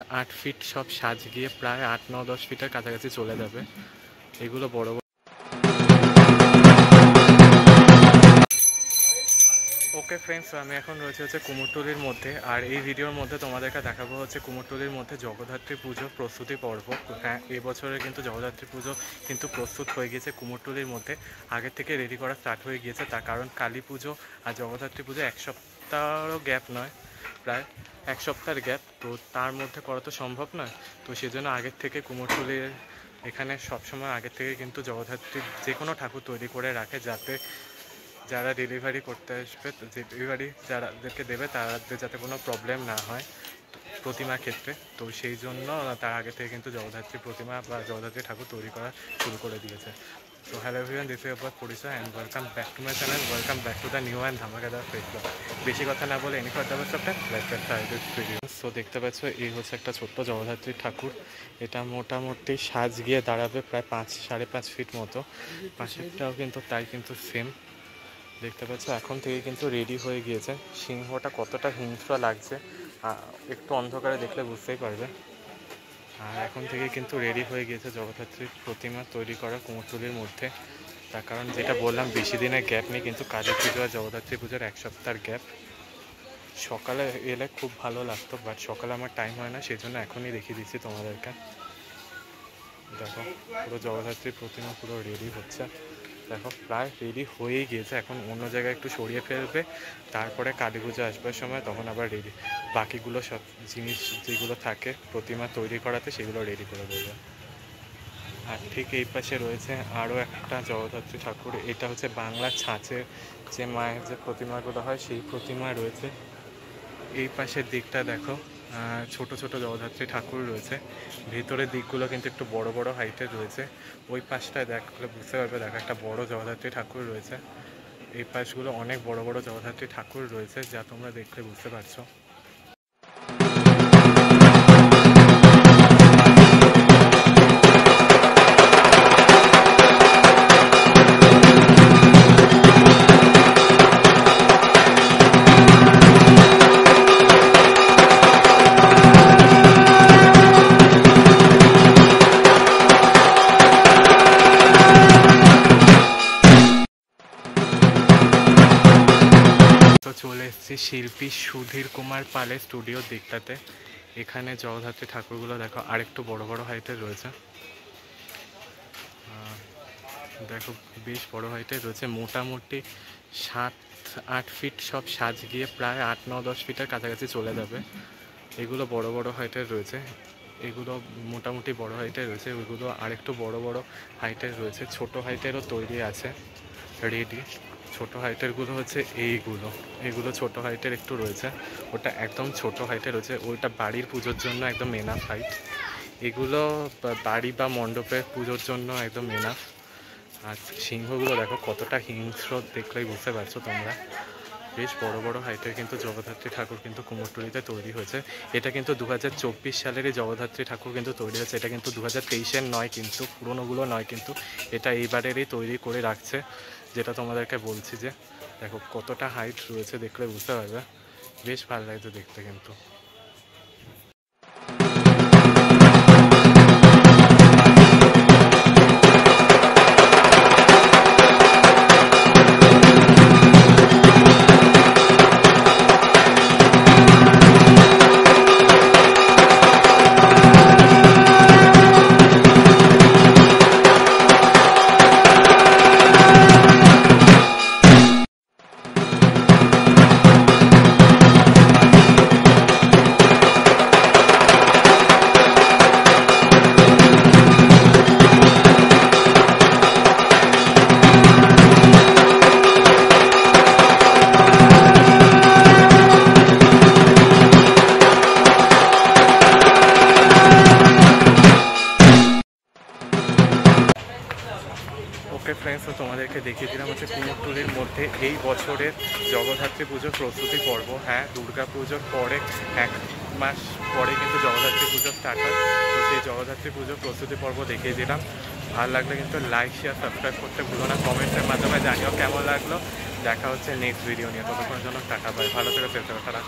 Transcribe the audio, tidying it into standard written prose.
8 fit সব সাজ গিয়ে প্রায় 8, 9, 10 ফিটের কাছাকাছি চলে যাবে। এগুলো বড় বড়। ওকে ফ্রেন্ডস, আমি এখন রয়েছে কুমোরটুলির মধ্যে, আর এই ভিডিওর মধ্যে তোমাদেরকে দেখাবো হচ্ছে কুমোরটুলির মধ্যে জগদ্ধাত্রী পুজো প্রস্তুতি পর্ব। হ্যাঁ, এবছরের কিন্তু জগদ্ধাত্রী পুজো কিন্তু প্রস্তুত হয়ে গিয়েছে কুমোরটুলির মধ্যে, আগে থেকে রেডি করা স্টার্ট হয়ে গিয়েছে। তার কারণ কালী পুজো আর জগদ্ধাত্রী পুজো 1 সপ্তাহেরও গ্যাপ নয়, প্রায় 1 সপ্তাহের গ্যাপ, তো তার মধ্যে করা তো সম্ভব নয়। তো সেজন্য আগের থেকে কুমোরটুলির এখানে সবসময় আগের থেকে কিন্তু জগদ্ধাত্রীর যে কোনো ঠাকুর তৈরি করে রাখে, যাতে যারা ডেলিভারি করতে আসবে, ডেলিভারি যারাদেরকে দেবে তাদের যাতে কোনো প্রবলেম না হয় প্রতিমার ক্ষেত্রে। তো সেই জন্য তার আগে থেকে কিন্তু জগদ্ধাত্রী প্রতিমা বা জগদ্ধাত্রী ঠাকুর তৈরি করা শুরু করে দিয়েছে। So hello everyone, this is your Purisa and welcome back to my channel, welcome back to the new and ধামাকাদার ফেসবুক। বেশি কথা না বলে any further step let's get started video. So দেখতে পাচ্ছ, এই হচ্ছে একটা ছোট্ট জগদ্ধাত্রী ঠাকুর। এটা মোটামুটি সাজ গিয়ে দাঁড়াবে প্রায় 5-5.5 ফিট মতো। পাশেরটাও কিন্তু তাই, কিন্তু সেম দেখতে পাচ্ছ। এখন থেকে কিন্তু রেডি হয়ে গিয়েছে। সিংহটা কতটা হিংস্র লাগছে একটু অন্ধকারে দেখলে বুঝতেই পারবে। আর এখন থেকে কিন্তু রেডি হয়ে গিয়েছে জগদ্ধাত্রীর প্রতিমা তৈরি করা কুমোরটুলির মধ্যে। তার কারণ যেটা বললাম, বেশি দিনের গ্যাপ নেই কিন্তু, কালী পুজো আর জগদ্ধাত্রী পুজোর 1 সপ্তাহের গ্যাপ। সকালে এলে খুব ভালো লাগতো, বাট সকালে আমার টাইম হয় না, সেই জন্য এখনই দেখিয়ে দিচ্ছি তোমাদেরকে। দেখো, পুরো জগদ্ধাত্রীর প্রতিমা পুরো রেডি হচ্ছে। দেখো, প্রায় রেডি হয়েই গিয়েছে। এখন অন্য জায়গায় একটু সরিয়ে ফেলবে, তারপরে কালী পুজো আসবার সময় তখন আবার রেডি বাকিগুলো সব জিনিস যেগুলো থাকে প্রতিমা তৈরি করাতে সেগুলো রেডি করে দেবে। আর ঠিক এই পাশে রয়েছে আরও একটা জগদ্ধাত্রী ঠাকুর। এটা হচ্ছে বাংলা ছাঁচের যে মায়ের যে প্রতিমাগুলো হয় সেই প্রতিমা রয়েছে। এই পাশের দিকটা দেখো, ছোট ছোট জগদ্ধাত্রী ঠাকুর রয়েছে। ভেতরের দিকগুলো কিন্তু একটু বড় বড় হাইটের রয়েছে। ওই পাশটায় দেখলে বুঝতে পারবে, দেখো একটা বড় জগদ্ধাত্রী ঠাকুর রয়েছে। এই পাশগুলো অনেক বড় বড় জগদ্ধাত্রী ঠাকুর রয়েছে, যা তোমরা দেখলে বুঝতে পারছো। চলে এসেছি শিল্পী সুধীর কুমার পালের স্টুডিওর দিকটাতে। এখানে জগদ্ধাত্রী ঠাকুরগুলো দেখো আরেকটু বড় বড় হাইটের রয়েছে। দেখো, বেশ বড় হাইটের রয়েছে, মোটামুটি 7-8 ফিট সব সাজ গিয়ে প্রায় 8, 9, 10 ফিটের কাছাকাছি চলে যাবে। এগুলো বড় বড় হাইটের রয়েছে, এগুলো মোটামুটি বড় হাইটের রয়েছে, ওইগুলো আরেকটু বড় বড় হাইটের রয়েছে। ছোট হাইটেরও তৈরি আছে রেডি। ছোট হাইটেরগুলো হচ্ছে এইগুলো ছোট হাইটের একটু রয়েছে, ওটা একদম ছোট হাইটের রয়েছে, ওইটা বাড়ির পুজোর জন্য একদম এনাফ হাইট। এগুলো বাড়ি বা মণ্ডপের পুজোর জন্য একদম এনাফ। আর সিংহগুলো দেখো কতটা হিংস্র, দেখলেই বুঝতে পারছো তোমরা। বেশ বড় বড় হাইটের কিন্তু জগদ্ধাত্রী ঠাকুর কিন্তু কুমোরটুলিতে তৈরি হয়েছে। এটা কিন্তু 2024 সালেরই জগদ্ধাত্রী ঠাকুর কিন্তু তৈরি হয়েছে। এটা কিন্তু 2023-এর নয়, কিন্তু পুরোনোগুলো নয়, কিন্তু এটা এইবারেরই তৈরি করে রাখছে, যেটা তোমাদেরকে বলছি। যে দেখো কতটা হাইট রয়েছে, দেখলে বুঝতে পারবে। বেশ ভালো লাগছে দেখতে কিন্তু। ওকে ফ্রেন্ডস, তো তোমাদেরকে দেখিয়ে দিলাম হচ্ছে কুমোরটুলির মধ্যে এই বছরের জগদ্ধাত্রী পুজোর প্রস্তুতি পর্ব। হ্যাঁ, দুর্গা পুজোর পরে 1 মাস পরে কিন্তু জগদ্ধাত্রী পুজো স্টার্ট হয়। তো সেই জগদ্ধাত্রী পুজোর প্রস্তুতি পর্ব দেখিয়ে দিলাম। ভালো লাগলে কিন্তু লাইক, শেয়ার, সাবস্ক্রাইব করতে ভুলো না। কমেন্টের মাধ্যমে জানিও কেমন লাগলো। দেখা হচ্ছে নেক্সট ভিডিও নিয়ে, ততক্ষণের জন্য টাটা, বাই, ভালো থেকে সেফ থাকো তারা।